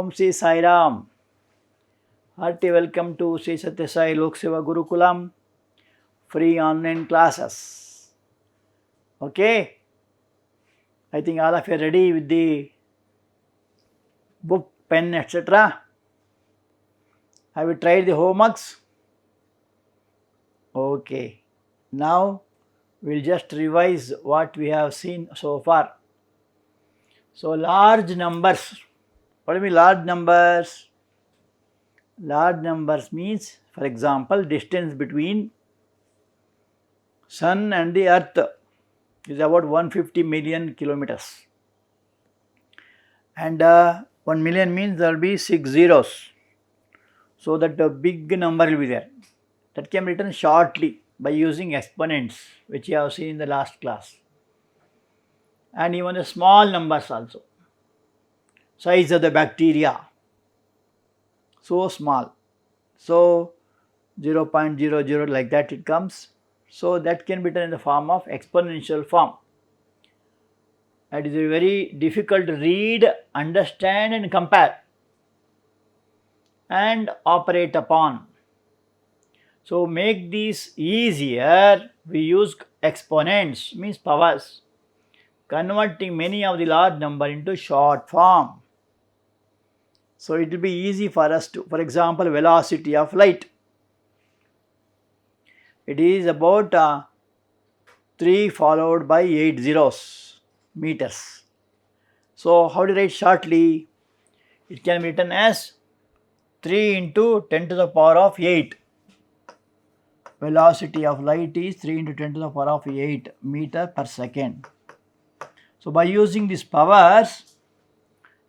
Om Sri Sai Ram. Hearty welcome to Sri Sathya Sai Seva Gurukulam free online classes. Okay, I think all of you are ready with the book, pen, etc. Have you tried the homeworks? Okay, now we will just revise what we have seen so far. So, large numbers. What do you mean large numbers? Large numbers means, for example, distance between Sun and the Earth is about 150 million kilometers. And 1 million means there will be 6 zeros. So that a big number will be there. That can be written shortly by using exponents, which you have seen in the last class. And even the small numbers also. Size of the bacteria, so small. So 0.00 like that it comes. So that can be written in the form of exponential form. It is very difficult to read, understand and compare and operate upon. So make these easier, we use exponents, means powers, converting many of the large number into short form. So it will be easy for us to, for example, velocity of light. It is about 3 followed by 8 zeros meters. So how to write shortly? It can be written as 3 into 10 to the power of 8. Velocity of light is 3 into 10 to the power of 8 meter per second. So by using these powers,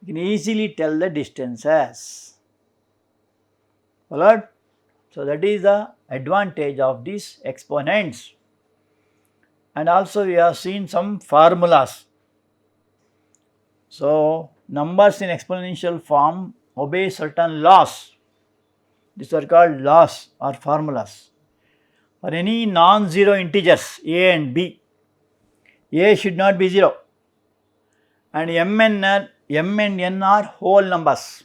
you can easily tell the distances. Followed? So that is the advantage of these exponents. And also we have seen some formulas. So numbers in exponential form obey certain laws. These are called laws or formulas. For any non-zero integers a and b, a should not be 0 and m and n are whole numbers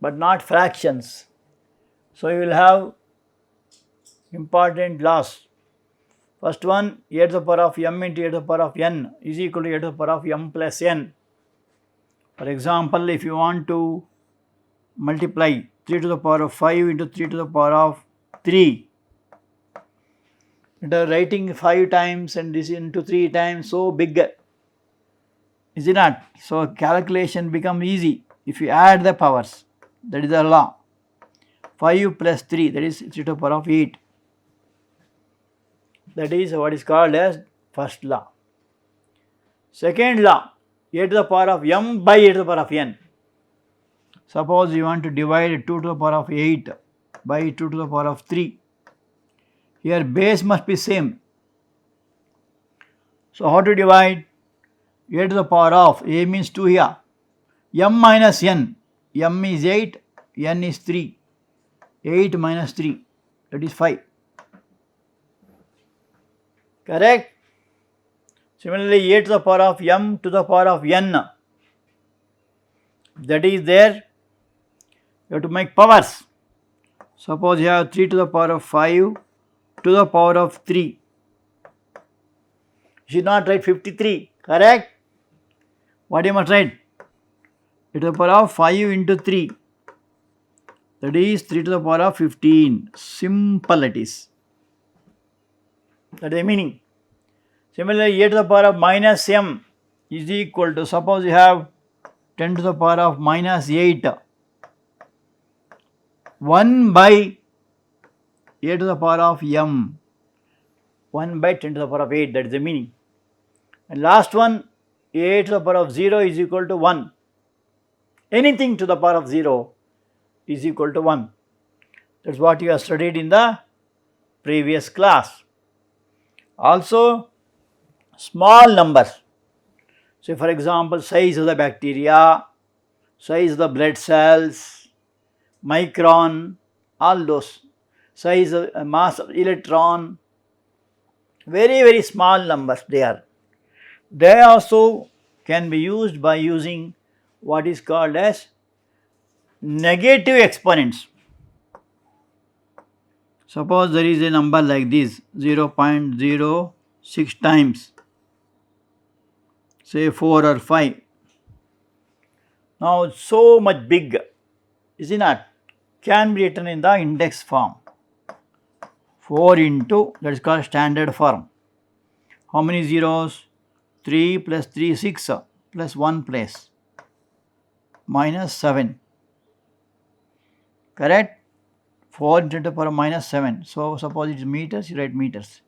but not fractions. So you will have important laws. First one, a to the power of m into a to the power of n is equal to a to the power of m plus n. For example, if you want to multiply 3 to the power of 5 into 3 to the power of 3, and writing 5 times and this into 3 times, so big, is it not? So calculation becomes easy if you add the powers. That is the law. 5 plus 3, that is 3 to the power of 8. That is what is called as first law. Second law, a to the power of m by a to the power of n. Suppose you want to divide 2 to the power of 8 by 2 to the power of 3. Here base must be same. So how to divide? A to the power of, a means 2 here, m minus n, m is 8, n is 3, 8 minus 3, that is 5. Correct? Similarly, a to the power of m to the power of n, that is there, you have to make powers. Suppose you have 3 to the power of 5 to the power of 3. You should not write 53, correct? What you must write? A to the power of 5 into 3, that is 3 to the power of 15. Simple it is. That is the meaning. Similarly, a to the power of minus m is equal to, suppose you have 10 to the power of minus 8, 1 by a to the power of m, 1 by 10 to the power of 8, that is the meaning. And last one, a to the power of 0 is equal to 1. Anything to the power of 0 is equal to 1. That is what you have studied in the previous class. Also, small numbers. So for example, size of the bacteria, size of the blood cells, micron, all those, size of mass of electron, very small numbers they are. They also can be used by using what is called as negative exponents. Suppose there is a number like this 0.06 times, say 4 or 5. Now so much big, is it not? Can be written in the index form. 4 into, that is called standard form. How many zeros? 3 plus 3, 6 plus 1 place minus 7. Correct? 4 into 10 to the power minus 7. So suppose it is meters, you write meters.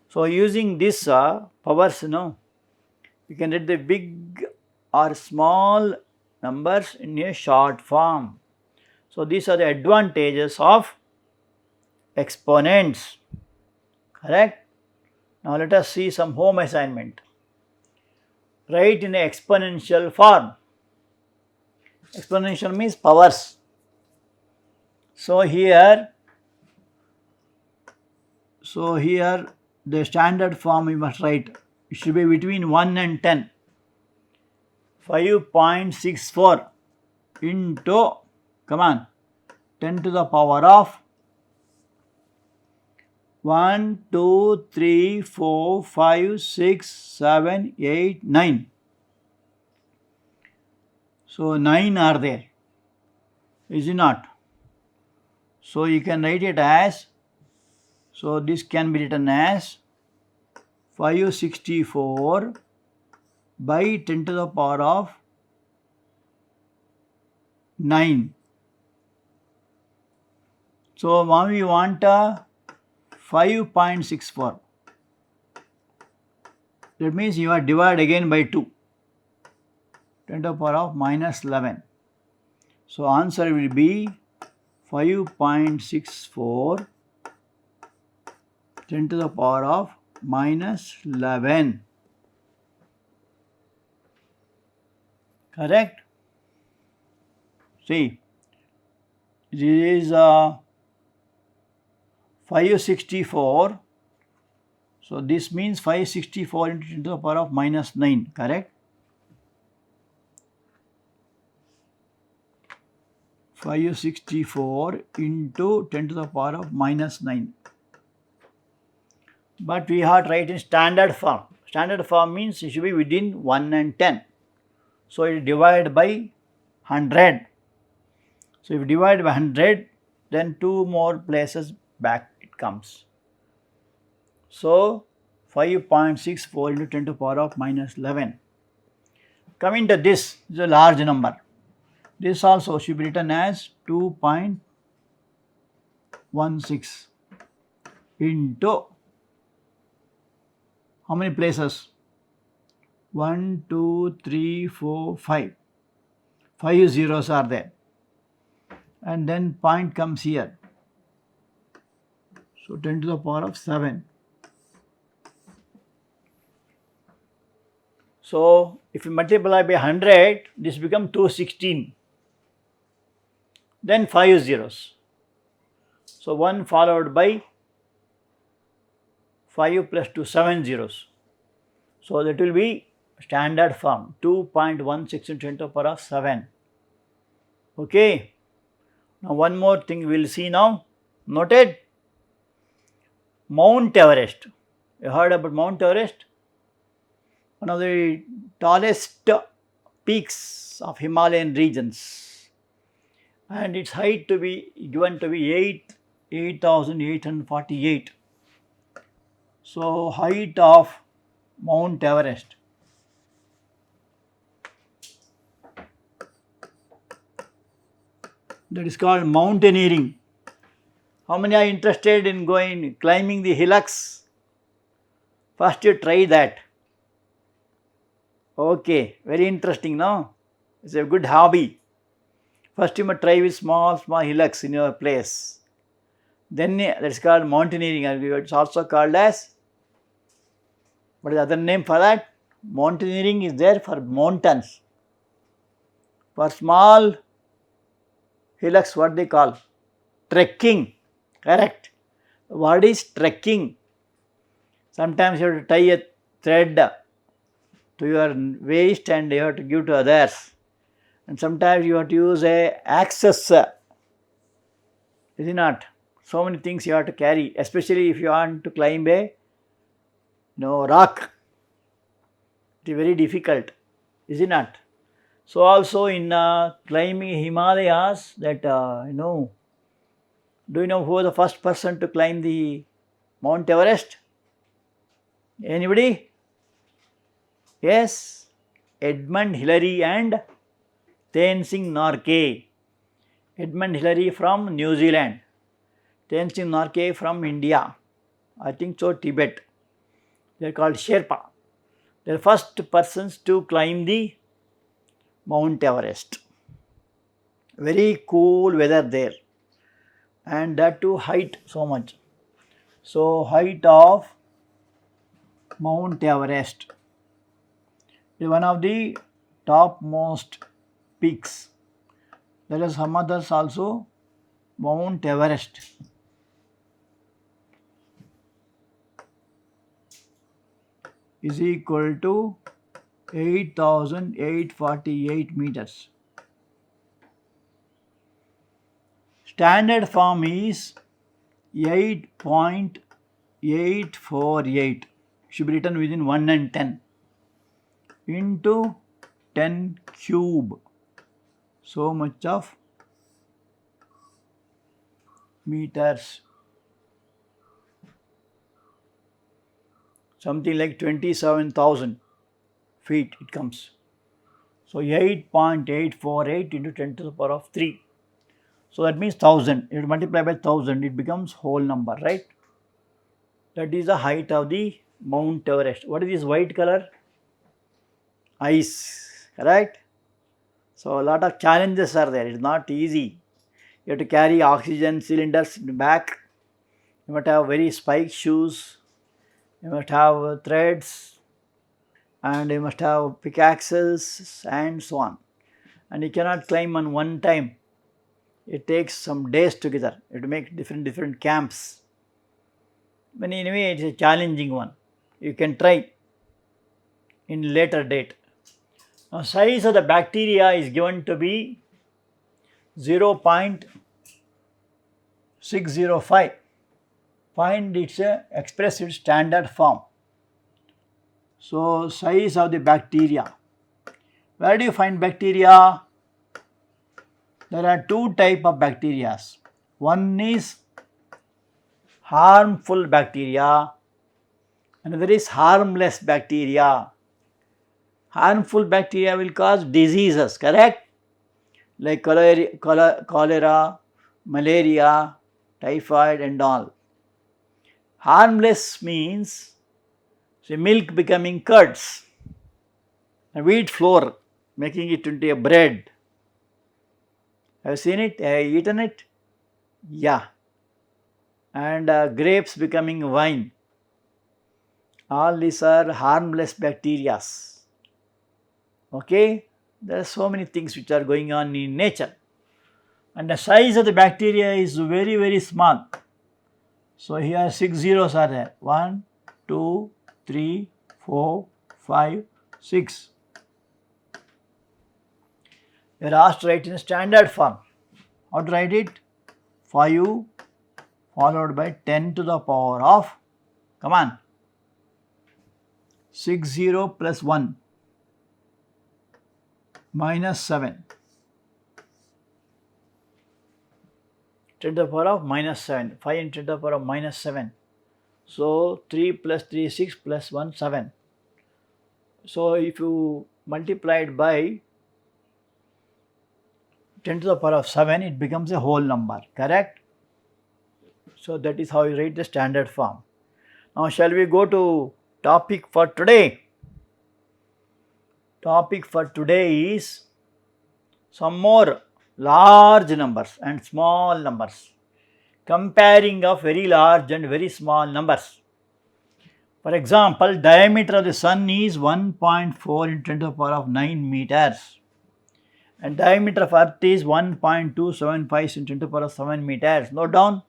So using this powers, you can write the big or small numbers in a short form. So these are the advantages of exponents. Correct? Now let us see some home assignment. Write in an exponential form. Exponential means powers. So here the standard form we must write. It should be between 1 and 10. 5.64 into, come on, 10 to the power of 1, 2, 3, 4, 5, 6, 7, 8, 9. So 9 are there, is it not? So you can write it as, so this can be written as 564 by 10 to the power of 9. So now we want 5.64. That means you are divided again by 2. 10 to the power of minus 11. So answer will be 5.64 10 to the power of minus 11. Correct? See, this is 564. So this means 564 into 10 to the power of minus 9. Correct? 564 into 10 to the power of minus 9. But we have to write in standard form. Standard form means it should be within 1 and 10. So it is divided by 100. So if you divide by 100, then 2 more places back it comes. So 5.64 into 10 to the power of minus 11. Coming to this is a large number. This also should be written as 2.16 into how many places? 1, 2, 3, 4, 5. 5 zeros are there. And then point comes here. So 10 to the power of 7. So if you multiply by 100, this becomes 216. Then 5 zeros. So 1 followed by 5 plus 2, 7 zeros. So that will be standard form 2.16 into 10 to the power of 7. Okay. Now one more thing we will see now. Noted? Mount Everest. You heard about Mount Everest? One of the tallest peaks of Himalayan regions. And its height to be given to be 8,848. So height of Mount Everest. That is called mountaineering. How many are interested in climbing the hillocks? First you try that. Okay, very interesting, no? It's a good hobby. First you must try with small hillocks in your place. Then that's called mountaineering. It's also called as, what is the other name for that? Mountaineering is there for mountains. For small hillocks, what they call? Trekking. Correct. What is trekking? Sometimes you have to tie a thread to your waist and you have to give to others. And sometimes you have to use a access, is it not? So many things you have to carry, especially if you want to climb a rock. It is very difficult, is it not? So also in climbing Himalayas, that do you know who was the first person to climb the Mount Everest? Anybody? Yes, Edmund Hillary and Tenzing Norgay. Edmund Hillary from New Zealand, Tenzing Norgay from India, I think so Tibet. They are called Sherpa. They are first persons to climb the Mount Everest. Very cool weather there, and that too height so much. So height of Mount Everest is one of the topmost peaks. There are some others also. Mount Everest is equal to 8,848 meters. Standard form is 8.848. Should be written within 1 and 10 into 10 cube. So much of meters. Something like 27,000 feet it comes. So 8.848 into 10 to the power of 3. So that means 1000. If you multiply by 1000, it becomes whole number, right? That is the height of the Mount Everest. What is this white color? Ice, correct? So a lot of challenges are there. It's not easy. You have to carry oxygen cylinders in the back. You must have very spiked shoes. You must have threads, and you must have pickaxes and so on. And you cannot climb on one time. It takes some days together. You have to make different camps. But anyway, it's a challenging one. You can try in later date. Now, size of the bacteria is given to be 0.605. Find its express its standard form. So, size of the bacteria. Where do you find bacteria? There are two types of bacteria. One is harmful bacteria, another is harmless bacteria. Harmful bacteria will cause diseases, correct? Like cholera, malaria, typhoid and all. Harmless means milk becoming curds, and wheat flour making it into a bread. Have you seen it? Have you eaten it? Yeah. And grapes becoming wine. All these are harmless bacteria. Okay? There are so many things which are going on in nature. And the size of the bacteria is very, very small. So here 6 zeros are there. 1, 2, 3, 4, 5, 6. You are asked to write in standard form. How to write it? 5 followed by 10 to the power of, come on, 60 plus 1 minus 7. 10 to the power of minus 7. 5 into 10 to the power of minus 7. So 3 plus 3 is 6 plus 1 7. So if you multiply it by 10 to the power of 7, it becomes a whole number, correct? So that is how you write the standard form. Now shall we go to topic for today? Topic for today is some more large numbers and small numbers. Comparing of very large and very small numbers. For example, diameter of the sun is 1.4 into 10 to the power of 9 meters. And diameter of earth is 1.275 into 10 to the power of 7 meters. Note down.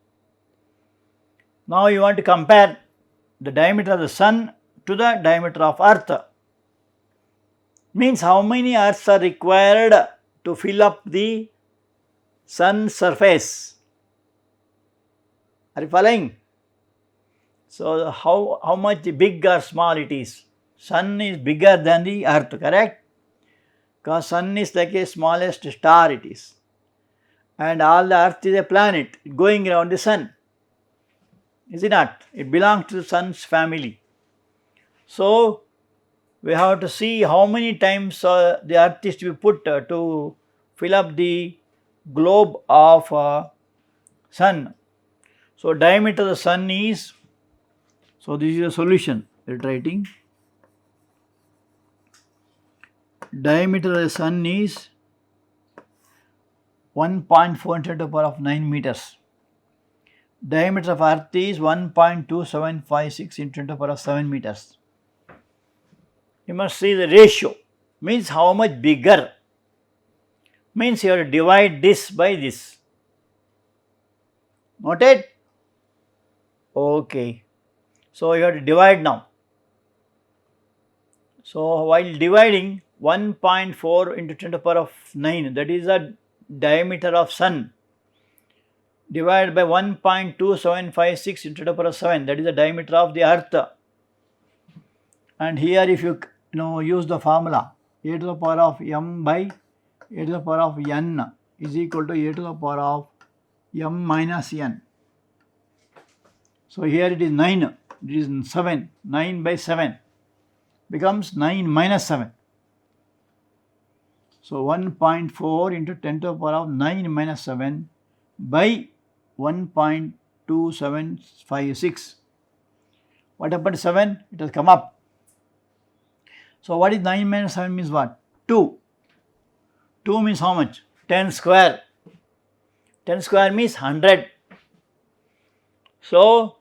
Now you want to compare the diameter of the sun to the diameter of earth. Means how many earths are required to fill up the sun's surface. Are you following? So how much big or small it is? Sun is bigger than the earth, correct? Because sun is like a smallest star it is. And all the earth is a planet going around the sun. Is it not? It belongs to the sun's family. So we have to see how many times the earth is to be put to fill up the globe of sun. So diameter of the sun is, so this is a solution we are writing. Diameter of the sun is 1.4 into 10 to the power of 9 meters. Diameter of earth is 1.2756 into 10 to the power of 7 meters. You must see the ratio, means how much bigger, means you have to divide this by this. Noted? Okay. So you have to divide now. So while dividing 1.4 into 10 to the power of 9, that is the diameter of sun, divided by 1.2756 into 10 to the power of 7, that is the diameter of the earth. And here if you use the formula, a to the power of m by a to the power of n is equal to a to the power of m minus n. So here it is 9, it is 7, 9 by 7 becomes 9 minus 7. So 1.4 into 10 to the power of 9 minus 7 by 1.2756. What happened to 7? It has come up. So what is 9 minus 7 means what? 2. 2 means how much? 10 square. 10 square means 100. So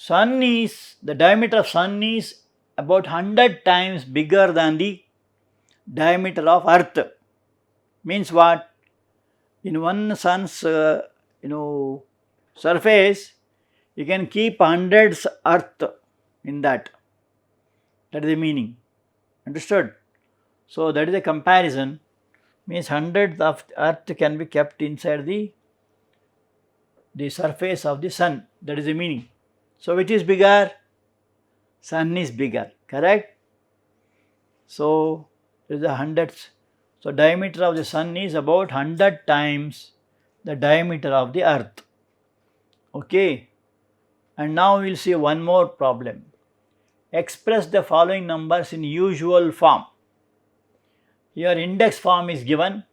the diameter of sun is about 100 times bigger than the diameter of earth. Means what? In one sun's surface, you can keep hundreds earth in that. That is the meaning. Understood? So that is a comparison. Means hundreds of earth can be kept inside the surface of the sun. That is the meaning. So which is bigger? Sun is bigger, correct? So there is a hundreds. So diameter of the sun is about 100 times the diameter of the earth. Okay. And now we will see one more problem. Express the following numbers in usual form. Here index form is given,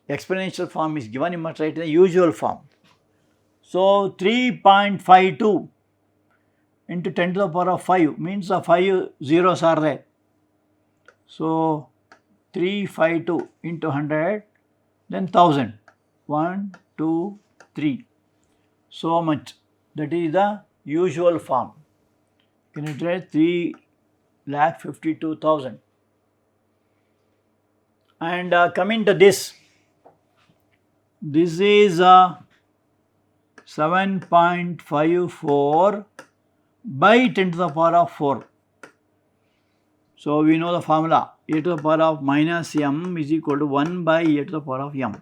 exponential form is given, you must write in the usual form. So 3.52 into 10 to the power of 5 means the 5 zeros are there. So 352 into 100, then 1000. 1, 2, 3. So much. That is the usual form. Can you write 3,52,000? And coming to this is 7.54 by 10 to the power of 4. So we know the formula, a to the power of minus m is equal to 1 by a to the power of m.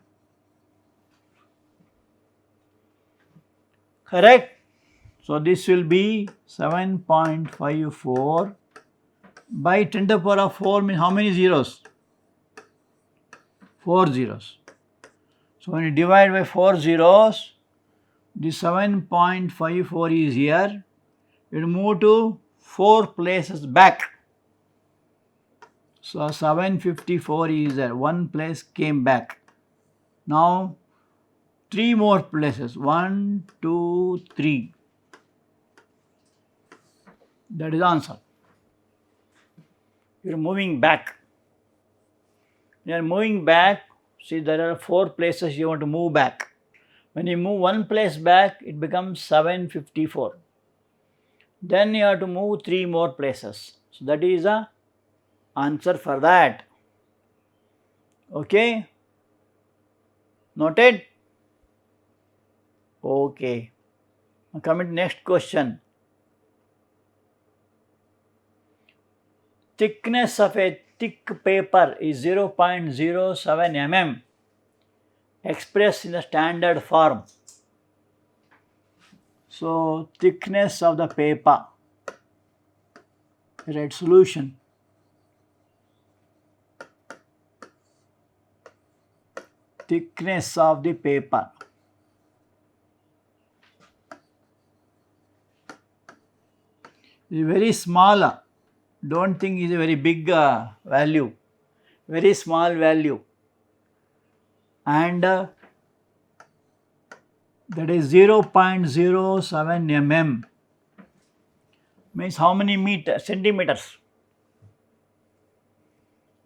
Correct? So this will be 7.54 by 10 to the power of 4 means how many zeros? 4 zeros. So when you divide by 4 zeros, the 7.54 is here. It will move to 4 places back. So 754 is there. 1 place came back. Now 3 more places. 1, 2, 3. That is the answer. You are moving back. You are moving back. See, there are 4 places you want to move back. When you move 1 place back, it becomes 754. Then you have to move 3 more places. So that is the answer for that. Okay? Noted? Okay. Now coming to next question. thickness of a thick paper is 0.07 mm expressed in the standard form. So, thickness of the paper, write solution. Thickness of the paper. Is very small, don't think is a very big value, very small value, and that is 0.07 mm, means how many centimeters?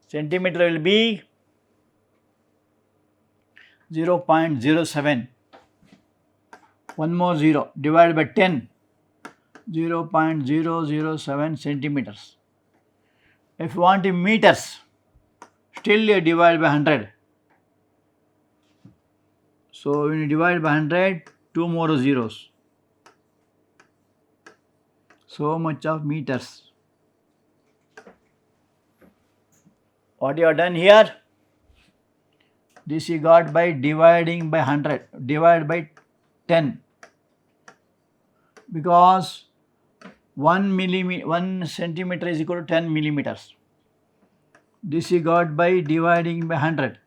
Centimeter will be 0.07, one more 0, divided by 10, 0.007 centimeters. If you want in meters, still you divide by 100. So, when you divide by 100, 2 more zeros. So much of meters. What you have done here? This you got by dividing by 100, divide by 10, because 1 centimeter is equal to 10 millimeters. This you got by dividing by 100,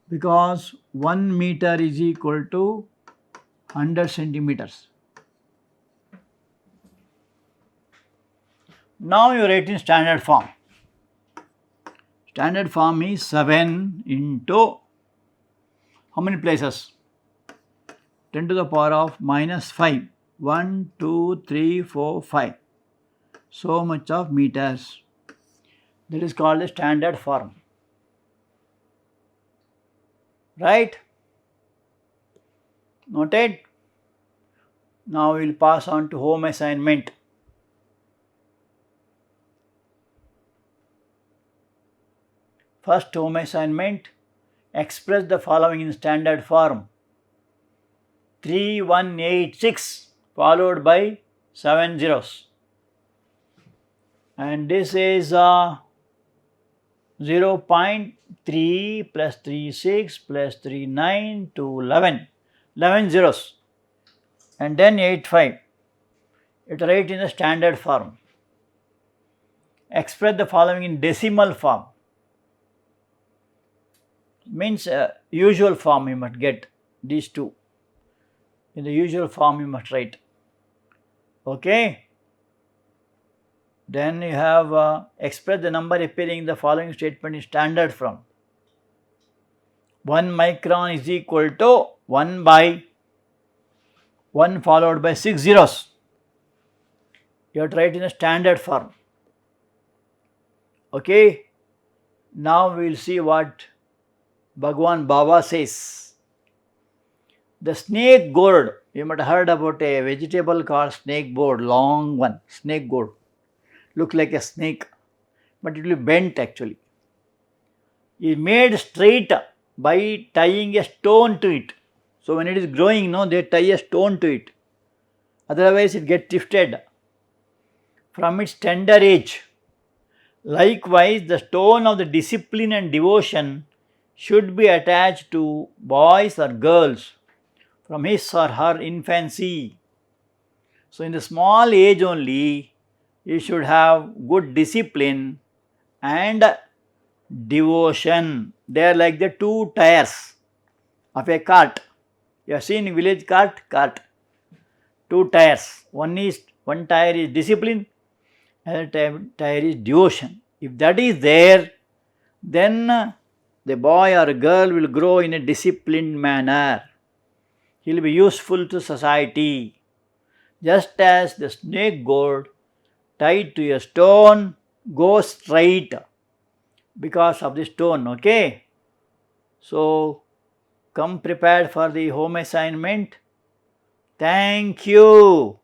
because 1 meter is equal to 100 centimeters. Now you write in standard form. Standard form is 7 into how many places? 10 to the power of minus 5. 1, 2, 3, 4, 5. So much of meters. That is called the standard form. Right? Noted? Now we will pass on to home assignment. First home assignment, express the following in standard form. 3186 followed by 7 zeros, and this is 0.3 plus 36 plus 39 to 11 zeros, and then 85. Iterate in the standard form. Express the following in decimal form. Means usual form you must get these two. In the usual form you must write. Okay. Then you have express the number appearing in the following statement in standard form. 1 micron is equal to 1 by 1 followed by 6 zeros. You have to write in a standard form. Okay. Now we will see what Bhagwan Baba says. The snake gourd, you might have heard about a vegetable called snake gourd, long one, snake gourd. Look like a snake, but it will be bent actually. It is made straight by tying a stone to it. So when it is growing, they tie a stone to it. Otherwise it gets twisted from its tender age. Likewise, the stone of the discipline and devotion should be attached to boys or girls from his or her infancy. So, in the small age only, you should have good discipline and devotion. They are like the two tires of a cart. You have seen village cart. Two tires. One tire is discipline, another tire is devotion. If that is there, then the boy or girl will grow in a disciplined manner. He will be useful to society. Just as the snake gourd tied to a stone goes straight because of the stone. Okay. So, come prepared for the home assignment. Thank you.